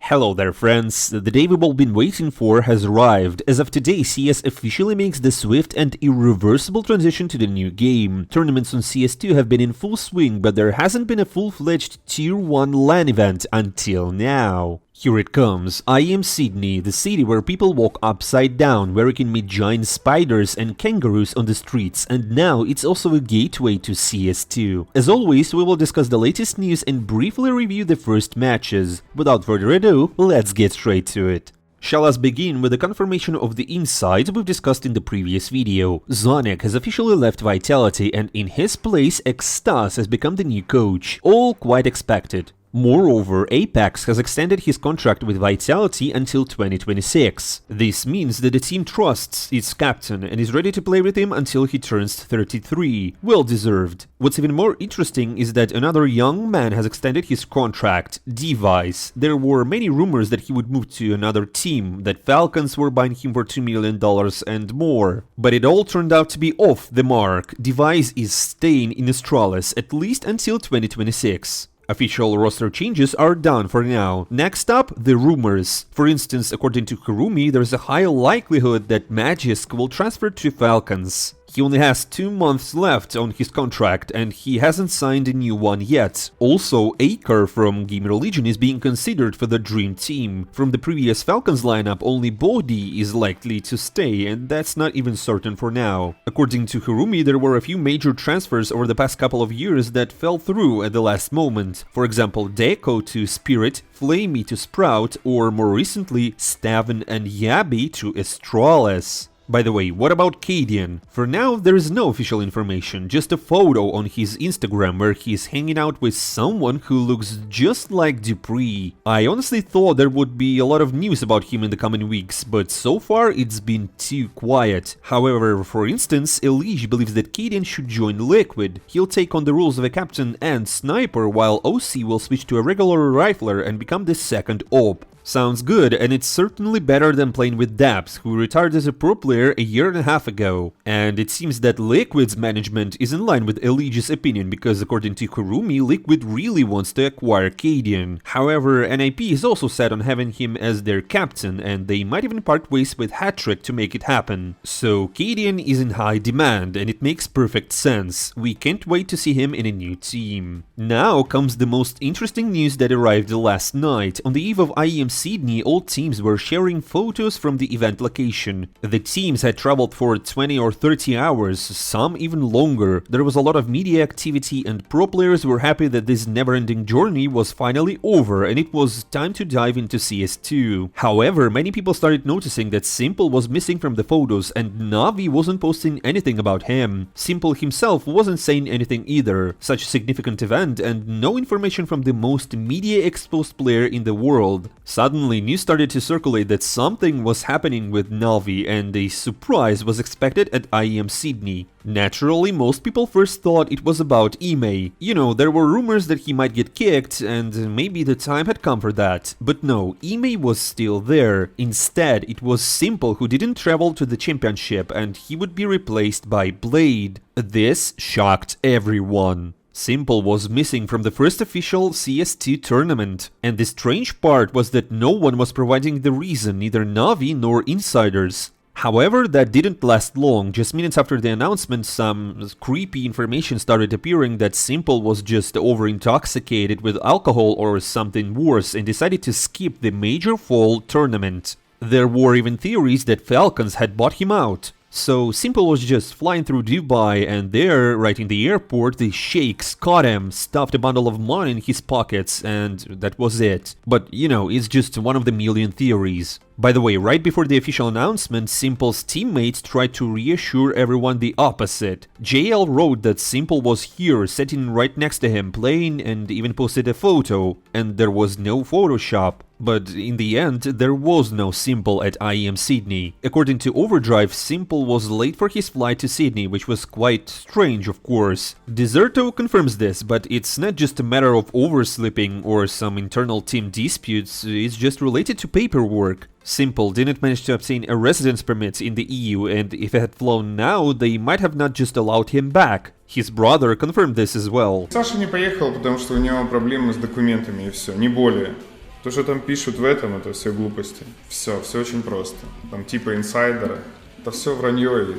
Hello there friends, the day we've all been waiting for has arrived. As of today, CS officially makes the swift and irreversible transition to the new game. Tournaments on CS2 have been in full swing, but there hasn't been a full-fledged Tier 1 LAN event until now. Here it comes, IEM Sydney, the city where people walk upside down, where you can meet giant spiders and kangaroos on the streets, and now it's also a gateway to CS2. As always, we will discuss the latest news and briefly review the first matches. Without further ado, let's get straight to it. Shall us begin with the confirmation of the insights we've discussed in the previous video. Zonic has officially left Vitality and in his place Extas has become the new coach. All quite expected. Moreover, Apex has extended his contract with Vitality until 2026. This means that the team trusts its captain and is ready to play with him until he turns 33. Well deserved. What's even more interesting is that another young man has extended his contract, Device. There were many rumors that he would move to another team, that Falcons were buying him for $2 million and more. But it all turned out to be off the mark. Device is staying in Astralis at least until 2026. Official roster changes are done for now. Next up, the rumors. For instance, according to Kurumi, there's a high likelihood that Magisk will transfer to Falcons. He only has 2 months left on his contract and he hasn't signed a new one yet. Also, Aker from Gamer Legion is being considered for the dream team. From the previous Falcons lineup, only Bodhi is likely to stay, and that's not even certain for now. According to Kurumi, there were a few major transfers over the past couple of years that fell through at the last moment. For example, Deco to Spirit, Flamey to Sprout, or more recently, Staven and Yabi to Astralis. By the way, what about Cadian? For now, there is no official information, just a photo on his Instagram where he's hanging out with someone who looks just like Dupree. I honestly thought there would be a lot of news about him in the coming weeks, but so far it's been too quiet. However, for instance, Elige believes that Cadian should join Liquid. He'll take on the roles of a captain and sniper, while OC will switch to a regular rifler and become the second op. Sounds good, and it's certainly better than playing with Daps, who retired as a pro player a year and a half ago. And it seems that Liquid's management is in line with Elige's opinion, because according to Kurumi, Liquid really wants to acquire Cadian. However, NIP is also set on having him as their captain, and they might even part ways with Hattrick to make it happen. So Cadian is in high demand, and it makes perfect sense. We can't wait to see him in a new team. Now comes the most interesting news that arrived last night. On the eve of IEM Sydney, all teams were sharing photos from the event location. The teams had traveled for 20 or 30 hours, some even longer. There was a lot of media activity and pro players were happy that this never-ending journey was finally over and it was time to dive into CS2. However, many people started noticing that Simple was missing from the photos and Navi wasn't posting anything about him. Simple himself wasn't saying anything either. Such a significant event and no information from the most media-exposed player in the world. Suddenly, news started to circulate that something was happening with Navi and a surprise was expected at IEM Sydney. Naturally, most people first thought it was about Ime. You know, there were rumors that he might get kicked and maybe the time had come for that. But no, Ime was still there. Instead, it was Simple who didn't travel to the championship and he would be replaced by Blade. This shocked everyone. Simple was missing from the first official CS2 tournament, and the strange part was that no one was providing the reason, neither Navi nor insiders. However, that didn't last long. Just minutes after the announcement, some creepy information started appearing that Simple was just over-intoxicated with alcohol or something worse and decided to skip the major fall tournament. There were even theories that Falcons had bought him out. So Simple was just flying through Dubai and there, right in the airport, the sheikhs caught him, stuffed a bundle of money in his pockets, and that was it. But, you know, it's just one of the million theories. By the way, right before the official announcement, Simple's teammates tried to reassure everyone the opposite. JL wrote that Simple was here, sitting right next to him, playing, and even posted a photo. And there was no Photoshop. But in the end, there was no Simple at IEM Sydney. According to Overdrive, Simple was late for his flight to Sydney, which was quite strange, of course. Deserto confirms this, but it's not just a matter of oversleeping or some internal team disputes, it's just related to paperwork. Simple didn't manage to obtain a residence permit in the EU, and if he had flown now, they might have not just allowed him back. His brother confirmed this as well. Саша не поехал, потому что у него проблемы с документами и все, не более. То, что там пишут в этом, это все глупости. Все очень просто. Там типа инсайдеры. Это все вранье и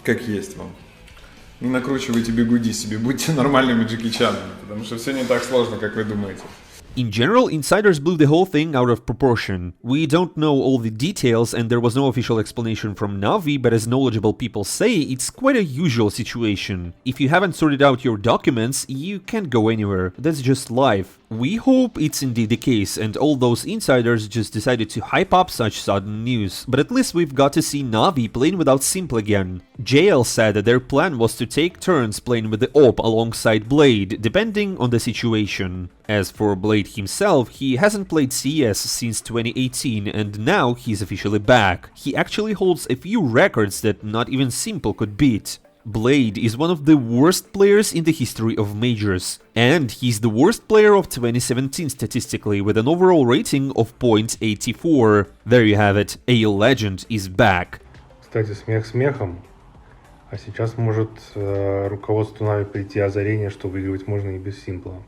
как есть вам. Не накручивайте бигуди себе, будьте нормальными Джеки Чанами, потому что все не так сложно, как вы думаете. In general, insiders blew the whole thing out of proportion. We don't know all the details and there was no official explanation from Navi, but as knowledgeable people say, it's quite a usual situation. If you haven't sorted out your documents, you can't go anywhere. That's just life. We hope it's indeed the case and all those insiders just decided to hype up such sudden news, but at least we've got to see Navi playing without s1MPLE again. JL said that their plan was to take turns playing with the AWP alongside Blade, depending on the situation. As for Blade himself, he hasn't played CS since 2018 and now he's officially back. He actually holds a few records that not even s1MPLE could beat. Blade is one of the worst players in the history of majors, and he's the worst player of 2017 statistically with an overall rating of 0.84. There you have it, a legend is back. Кстати, смех смехом, а сейчас может руководству Navi прийти озарение, что выигрывать можно и без s1MPLE.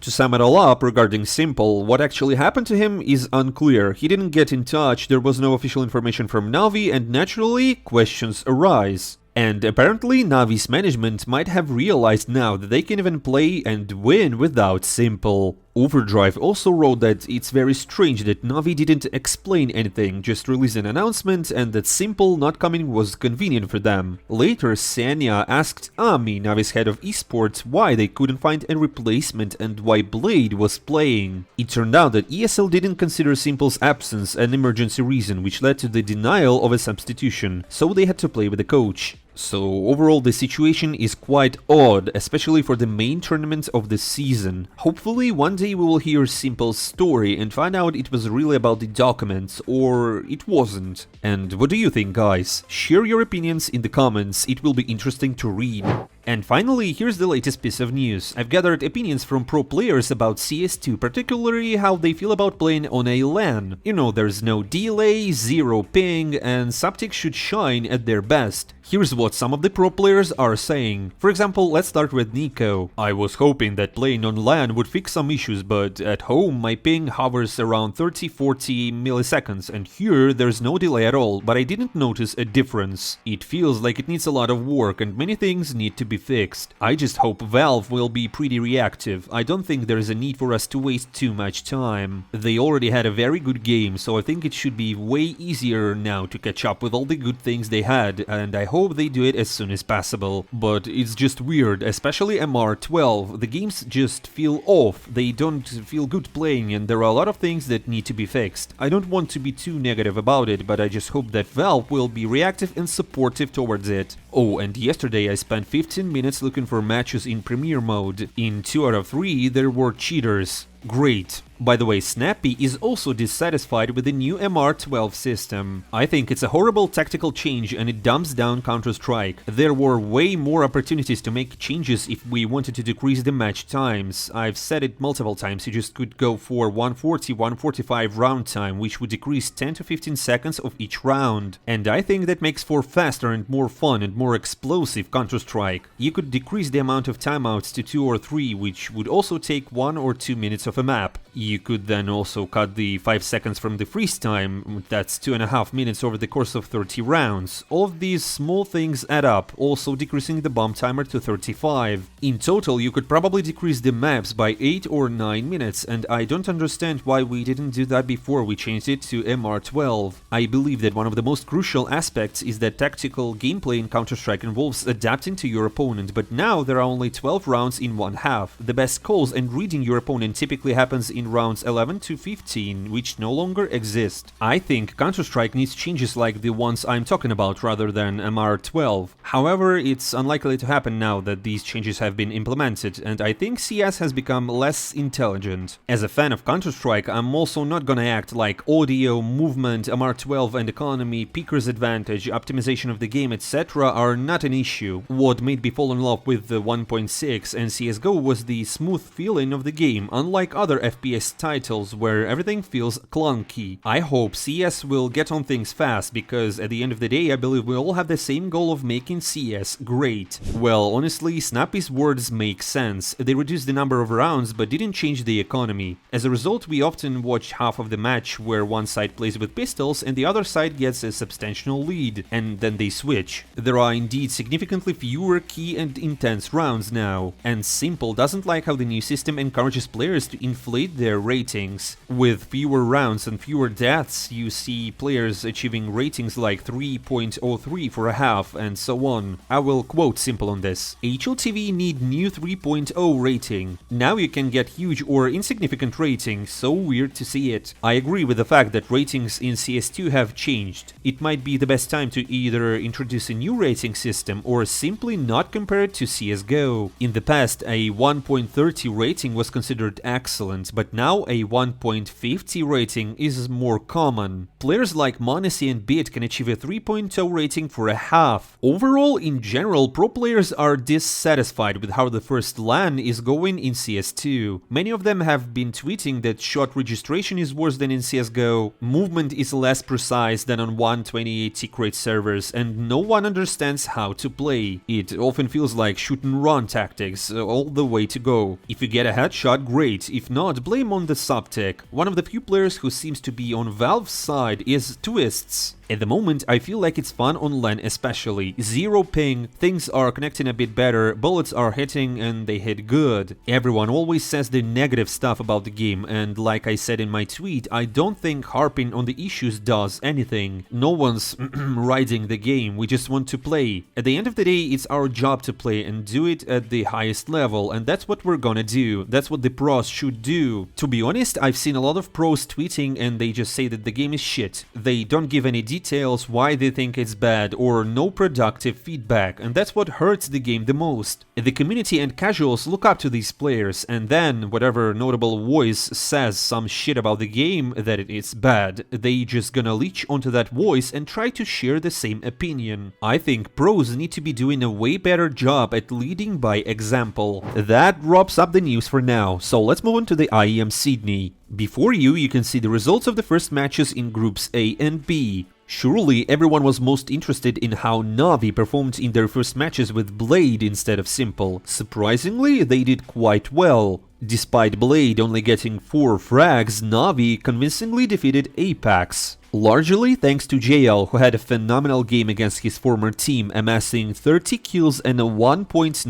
To sum it all up regarding s1MPLE, what actually happened to him is unclear. He didn't get in touch, there was no official information from Navi, and naturally, questions arise. And apparently Navi's management might have realized now that they can even play and win without s1MPLE. Overdrive also wrote that it's very strange that Navi didn't explain anything, just released an announcement and that s1MPLE not coming was convenient for them. Later, Sanya asked Ami, Navi's head of esports, why they couldn't find a replacement and why Blade was playing. It turned out that ESL didn't consider s1MPLE's absence an emergency reason, which led to the denial of a substitution, so they had to play with the coach. So overall the situation is quite odd, especially for the main tournament of the season. Hopefully one day we will hear s1MPLE's story and find out it was really about the documents, or it wasn't. And what do you think, guys? Share your opinions in the comments, it will be interesting to read. And finally, here's the latest piece of news. I've gathered opinions from pro players about CS2, particularly how they feel about playing on a LAN. You know, there's no delay, zero ping, and Subtics should shine at their best. Here's what some of the pro players are saying. For example, let's start with Nico. I was hoping that playing on LAN would fix some issues, but at home my ping hovers around 30-40 milliseconds, and here there's no delay at all, but I didn't notice a difference. It feels like it needs a lot of work and many things need to be fixed. I just hope Valve will be pretty reactive. I don't think there is a need for us to waste too much time. They already had a very good game, so I think it should be way easier now to catch up with all the good things they had, and I hope they do it as soon as possible. But it's just weird, especially MR12. The games just feel off, they don't feel good playing, and there are a lot of things that need to be fixed. I don't want to be too negative about it, but I just hope that Valve will be reactive and supportive towards it. Oh, and yesterday I spent 15 minutes looking for matches in Premier mode. In 2 out of 3 there were cheaters. Great. By the way, Snappy is also dissatisfied with the new MR12 system. I think it's a horrible tactical change and it dumps down Counter-Strike. There were way more opportunities to make changes if we wanted to decrease the match times. I've said it multiple times, you just could go for 140-145 round time, which would decrease 10 to 15 seconds of each round. And I think that makes for faster and more fun and more explosive Counter-Strike. You could decrease the amount of timeouts to 2 or 3, which would also take 1 or 2 minutes of a map. You could then also cut the 5 seconds from the freeze time, that's 2.5 minutes over the course of 30 rounds. All of these small things add up, also decreasing the bomb timer to 35. In total, you could probably decrease the maps by 8 or 9 minutes, and I don't understand why we didn't do that before we changed it to MR12. I believe that one of the most crucial aspects is that tactical gameplay in Counter-Strike involves adapting to your opponent, but now there are only 12 rounds in one half. The best calls and reading your opponent typically happens in rounds 11 to 15, which no longer exist. I think Counter-Strike needs changes like the ones I'm talking about rather than MR12. However, it's unlikely to happen now that these changes have been implemented, and I think CS has become less intelligent. As a fan of Counter-Strike, I'm also not gonna act like audio, movement, MR12 and economy, peaker's advantage, optimization of the game, etc. are not an issue. What made me fall in love with the 1.6 and CSGO was the smooth feeling of the game. Unlike other FPS missed titles where everything feels clunky. I hope CS will get on things fast, because at the end of the day I believe we all have the same goal of making CS great. Well, honestly, Snappy's words make sense. They reduced the number of rounds but didn't change the economy. As a result, we often watch half of the match where one side plays with pistols and the other side gets a substantial lead, and then they switch. There are indeed significantly fewer key and intense rounds now, and S1MPLE doesn't like how the new system encourages players to inflate their ratings. With fewer rounds and fewer deaths, you see players achieving ratings like 3.03 for a half and so on. I will quote S1MPLE on this. HLTV need new 3.0 rating. Now you can get huge or insignificant ratings, so weird to see it. I agree with the fact that ratings in CS2 have changed. It might be the best time to either introduce a new rating system or simply not compare it to CSGO. In the past, a 1.30 rating was considered excellent, but now a 1.50 rating is more common. Players like m0NESY and Bit can achieve a 3.0 rating for a half. Overall, in general, pro players are dissatisfied with how the first LAN is going in CS2. Many of them have been tweeting that shot registration is worse than in CSGO, movement is less precise than on 128 secret servers, and no one understands how to play. It often feels like shoot and run tactics all the way to go. If you get a headshot, great. If not, blame on the subtech. One of the few players who seems to be on Valve's side is Twists. At the moment, I feel like it's fun on LAN especially. Zero ping, things are connecting a bit better, bullets are hitting and they hit good. Everyone always says the negative stuff about the game, and like I said in my tweet, I don't think harping on the issues does anything. No one's riding the game, we just want to play. At the end of the day, it's our job to play and do it at the highest level, and that's what we're gonna do. That's what the pros should do. To be honest, I've seen a lot of pros tweeting and they just say that the game is shit. They don't give any details why they think it's bad or no productive feedback, and that's what hurts the game the most. The community and casuals look up to these players, and then whatever notable voice says some shit about the game that it is bad, they just gonna leech onto that voice and try to share the same opinion. I think pros need to be doing a way better job at leading by example. That wraps up the news for now, so let's move on to the IEM Sydney. Before you can see the results of the first matches in groups A and B. Surely everyone was most interested in how Navi performed in their first matches with Blade instead of s1MPLE. Surprisingly, they did quite well. Despite Blade only getting 4 frags, Navi convincingly defeated Apex. Largely thanks to JL, who had a phenomenal game against his former team, amassing 30 kills and a 1.99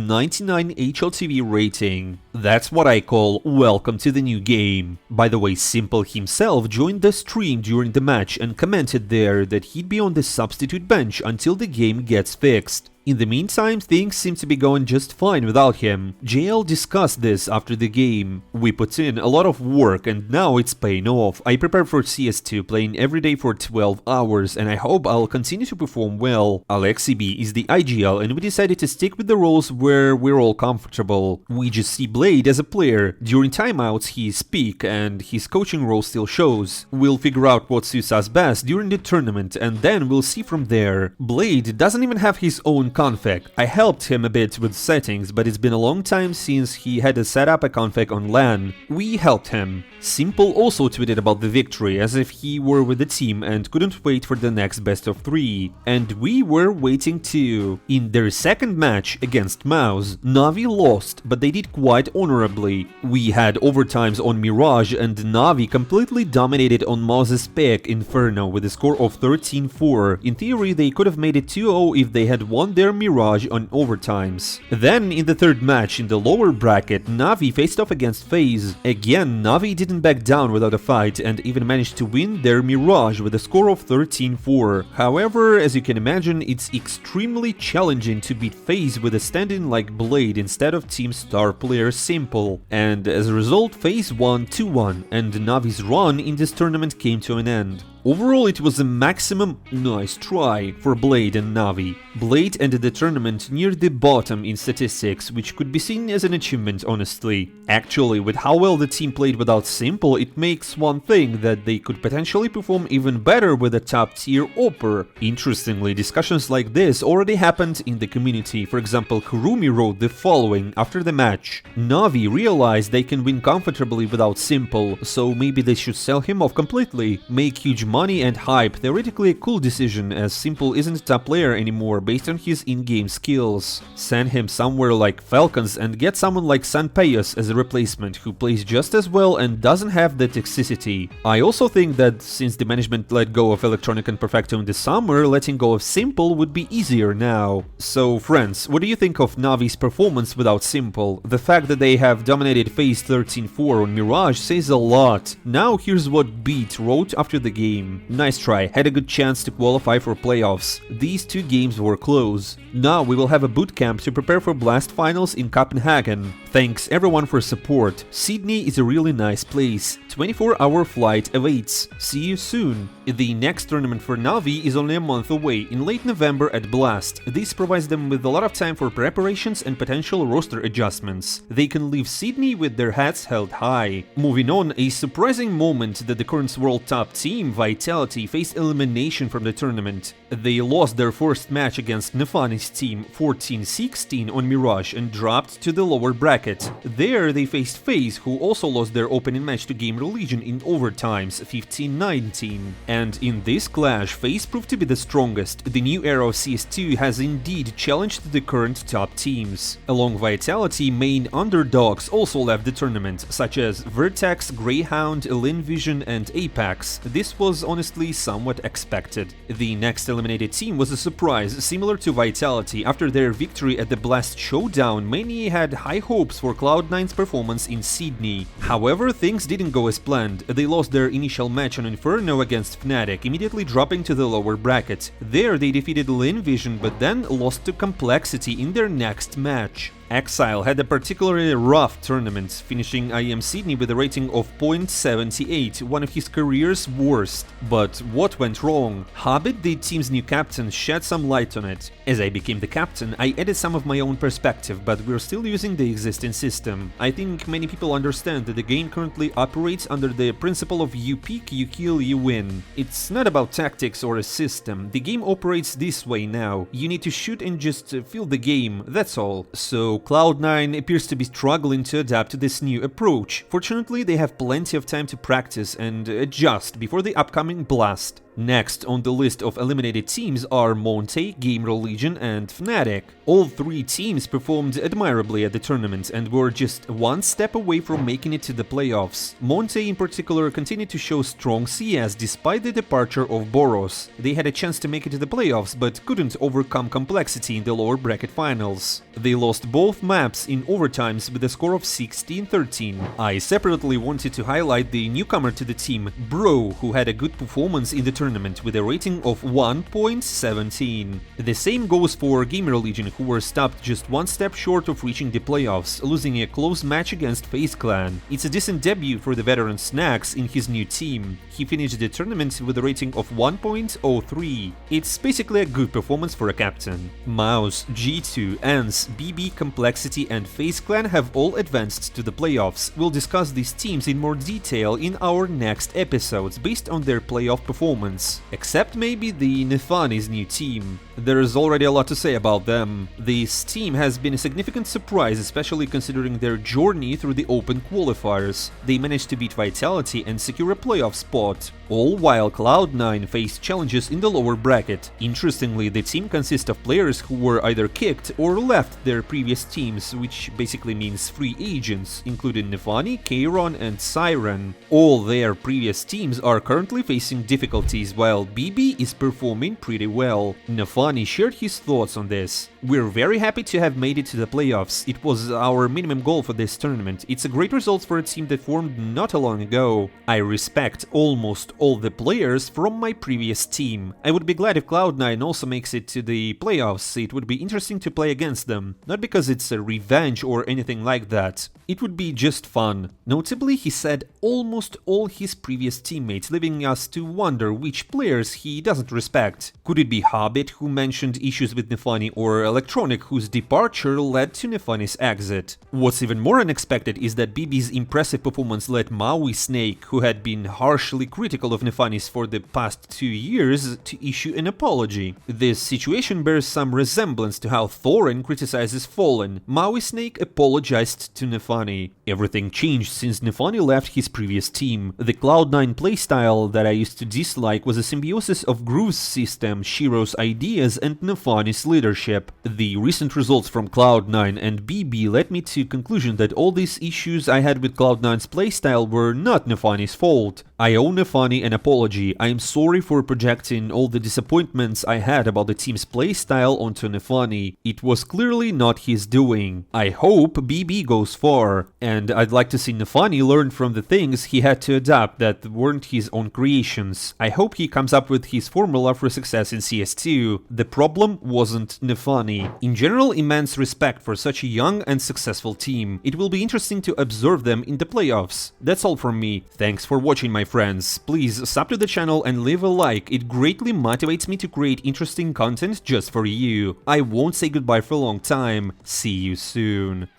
HLTV rating. That's what I call welcome to the new game. By the way, s1MPLE himself joined the stream during the match and commented there that he'd be on the substitute bench until the game gets fixed. In the meantime, things seem to be going just fine without him. JL discussed this after the game. We put in a lot of work and now it's paying off. I prepared for CS2 playing every day for 12 hours and I hope I'll continue to perform well. AlexiB is the IGL and we decided to stick with the roles where we're all comfortable. We just see Blade as a player. During timeouts he's peak and his coaching role still shows. We'll figure out what suits us best during the tournament and then we'll see from there. Blade doesn't even have his own config. I helped him a bit with settings, but it's been a long time since he had to set up a config on LAN. We helped him. s1MPLE also tweeted about the victory as if he were with the team and couldn't wait for the next best of 3. And we were waiting too. In their second match against Mouse, Navi lost, but they did quite honorably. We had overtimes on Mirage and Navi completely dominated on Mouse's pick Inferno with a score of 13-4. In theory, they could have made it 2-0 if they had won their Mirage on overtimes. Then, in the third match in the lower bracket, Navi faced off against FaZe. Again, Navi didn't back down without a fight and even managed to win their Mirage with a score of 13-4. However, as you can imagine, it's extremely challenging to beat FaZe with a stand-in like Blade instead of team star player s1MPLE. And as a result, FaZe won 2-1, and Navi's run in this tournament came to an end. Overall, it was a maximum nice try for Blade and Navi. Blade ended the tournament near the bottom in statistics, which could be seen as an achievement, honestly. Actually, with how well the team played without s1mple, it makes one thing that they could potentially perform even better with a top-tier AWPer. Interestingly, discussions like this already happened in the community. For example, Kurumi wrote the following after the match: Navi realized they can win comfortably without s1mple, so maybe they should sell him off completely, make huge money and hype. Theoretically a cool decision, as s1mple isn't a top player anymore based on his in-game skills. Send him somewhere like Falcons and get someone like S1MPLE as a replacement who plays just as well and doesn't have the toxicity. I also think that since the management let go of Electronic and Perfecto in the summer, letting go of s1mple would be easier now. So friends, what do you think of Navi's performance without s1mple? The fact that they have dominated phase 13-4 on Mirage says a lot. Now here's what Beat wrote after the game. Nice try, had a good chance to qualify for playoffs. These two games were close. Now we will have a bootcamp to prepare for Blast finals in Copenhagen. Thanks everyone for support. Sydney is a really nice place. 24-hour flight awaits. See you soon. The next tournament for Navi is only a month away, in late November at Blast. This provides them with a lot of time for preparations and potential roster adjustments. They can leave Sydney with their heads held high. Moving on, a surprising moment that the current world top team, Vitality, faced elimination from the tournament. They lost their first match against Nafany's team 14-16 on Mirage and dropped to the lower bracket. There they faced FaZe, who also lost their opening match to Game Religion in overtimes 15-19. And in this clash, FaZe proved to be the strongest. The new era of CS2 has indeed challenged the current top teams. Along Vitality, main underdogs also left the tournament, such as Vertex, Greyhound, Vision and Apex. This was honestly somewhat expected. The next eliminated team was a surprise, similar to Vitality. After their victory at the Blast Showdown, many had high hopes for Cloud9's performance in Sydney. However, things didn't go as planned. They lost their initial match on Inferno against Fnatic, immediately dropping to the lower bracket. There they defeated Vision, but then lost to Complexity in their next match. Exile had a particularly rough tournament, finishing IEM Sydney with a rating of .78, one of his career's worst. But what went wrong? Hobbit, the team's new captain, shed some light on it. As I became the captain, I added some of my own perspective, but we're still using the existing system. I think many people understand that the game currently operates under the principle of you peak, you kill, you win. It's not about tactics or a system. The game operates this way now. You need to shoot and just feel the game, that's all. So Cloud9 appears to be struggling to adapt to this new approach. Fortunately, they have plenty of time to practice and adjust before the upcoming Blast. Next on the list of eliminated teams are Monte, Game Religion and Fnatic. All three teams performed admirably at the tournament and were just one step away from making it to the playoffs. Monte in particular continued to show strong CS despite the departure of Boros. They had a chance to make it to the playoffs but couldn't overcome Complexity in the lower bracket finals. They lost both maps in overtimes with a score of 16-13. I separately wanted to highlight the newcomer to the team, Bro, who had a good performance in the tournament with a rating of 1.17. The same goes for Game Religion, who were stopped just one step short of reaching the playoffs, losing a close match against FaZe Clan. It's a decent debut for the veteran Snacks in his new team. He finished the tournament with a rating of 1.03. It's basically a good performance for a captain. Mouse, G2, ENCE, BB, Complexity and FaZe Clan have all advanced to the playoffs. We'll discuss these teams in more detail in our next episodes based on their playoff performance. Except maybe the Nafany's new team. There's already a lot to say about them. This team has been a significant surprise, especially considering their journey through the open qualifiers. They managed to beat Vitality and secure a playoff spot, all while Cloud9 faced challenges in the lower bracket. Interestingly, the team consists of players who were either kicked or left their previous teams, which basically means free agents, including Nafany, Kayron and Siren. All their previous teams are currently facing difficulties, while BB is performing pretty well. Nafany shared his thoughts on this. We're very happy to have made it to the playoffs. It was our minimum goal for this tournament. It's a great result for a team that formed not too long ago. I respect almost all the players from my previous team. I would be glad if Cloud9 also makes it to the playoffs. It would be interesting to play against them. Not because it's a revenge or anything like that. It would be just fun. Notably, he said almost all his previous teammates, leaving us to wonder which which players he doesn't respect. Could it be Hobbit, who mentioned issues with Nafany, or Electronic, whose departure led to Nafany's exit? What's even more unexpected is that BB's impressive performance led Maui Snake, who had been harshly critical of Nafany's for the past 2 years, to issue an apology. This situation bears some resemblance to how Thorin criticizes Fallen. Maui Snake apologized to Nafany. Everything changed since Nafany left his previous team. The Cloud9 playstyle that I used to dislike was a symbiosis of Groove's system, Shiro's ideas, and Nafany's leadership. The recent results from Cloud9 and BB led me to conclusion that all these issues I had with Cloud9's playstyle were not Nafany's fault. I owe Nafany an apology. I am sorry for projecting all the disappointments I had about the team's playstyle onto Nafany. It was clearly not his doing. I hope BB goes far, and I'd like to see Nafany learn from the things he had to adapt that weren't his own creations. I hope he comes up with his formula for success in CS2. The problem wasn't Nafany. In general, immense respect for such a young and successful team. It will be interesting to observe them in the playoffs. That's all from me. Thanks for watching, my friends. Please sub to the channel and leave a like. It greatly motivates me to create interesting content just for you. I won't say goodbye for a long time. See you soon.